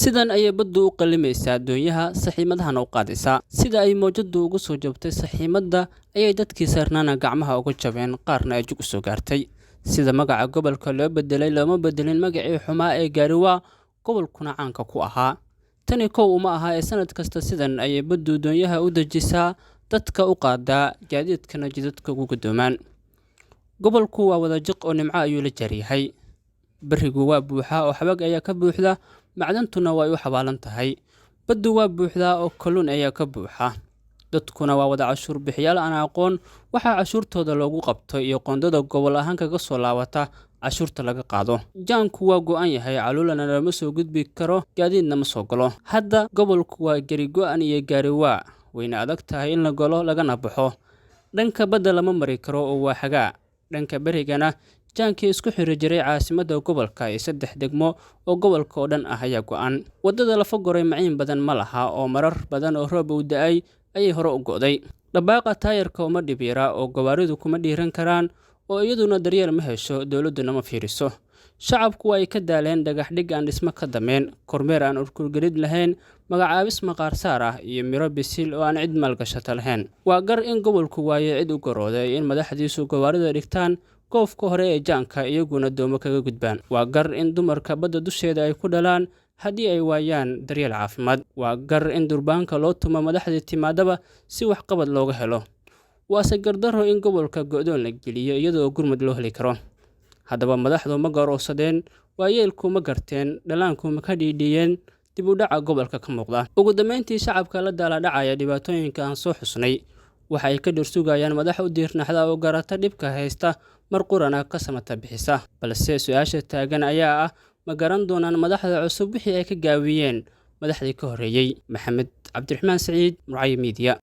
sidan ayay baddu u qalimaysaa doonyaha saxiimadahana u qaadaysaa sida ay mowjadu ugu soo jabtay saxiimadda ayay dadkii saarnaana gacmaha uga jabeen qaarna ay jug u soo gaartay sida magaca gobolka loo bedelay looma bedelin magacii xumaa ee gaariwaa gobolkuna caanka ku ahaa tani kow uma aha ee sanad kasta sidan ayay baddu doonyaha u dejisaa dadka u qaadaa gaadiidkana jidadka ugu gudoomaan gobolku waa wada jiq oo nimco ayuu la jaryahay barigu waa buuxa oo xabag ayaa ka buuxda macdantuna way u xabaalan tahay baddu waa buuxda oo kalluun ayaa ka buuxa dadkuna waa wada cashuur bixiyaal aan aqoon waxa cashuurtooda loogu qabto iyo qoondada gobol ahaan kaga soo laabata cashuurta laga qaado jaanku waa go'an yahay caluulana lama soo gudbi karo gaadiidna ma soo galo hadda gobolku waa gari go'an iyo gaariwaa wayna adag tahay in la galo lagana baxo dhanka badda lama mari karo oo waa xagaa dhanka berigana jaankii isku xiri jiray caasimadda gobolka ee 3 degmo oo gobolka oo dhan ah ayaa go'an wadada la fogoray maciin badan ma laha oo marar badan oo roob u da'ay ayay hore u go'day dabaaqa taayirka uma dhibira oo gawaaridu kuma dhiiran karaan oo iyaduna daryeel ma hesho dawladuna ma fiiriso shacabku ay ka daaleen dhagax dhig aan dhismo ka dameen kormeer aan urkurgelid lahayn magacaabis maqaar saar ah iyo miro bisil oo aan cid maalgashata lahayn waa gar in gobolku waaye cid u garooday in madaxdiisu gawaarida dhigtaan goofka hore ee jaanka iyaguna doomo kaga gudbaan waa gar in dumarka badda dusheeda ay ku dhalaan haddii ay waayaan daryeel caafimaad waa gar in durbaanka loo tumo madaxdii timaadaba si wax qabad looga helo waase gardaro in gobolka go'doon la geliyo iyadoo gurmad loo heli karo haddaba madaxdu ma garoosadeen waayeelku ma garteen dhalaanku ma ka dhiidhiyeen dib u dhaca gobolka ka muuqda ugu dambeyntii shacabka la daala dhacaya dhibaatooyinka aan soo xusnay waxa ay ka dhirsugayaan madax u diirnaxda oo garata dhibka haysta mar qurana ka samata bixisa balse su'aasha taagan ayaa ah ma garan doonaan madaxda cusub wixii ay ka gaawiyeen madaxdii ka horeeyay maxamed cabdiraxmaan saciid murcay media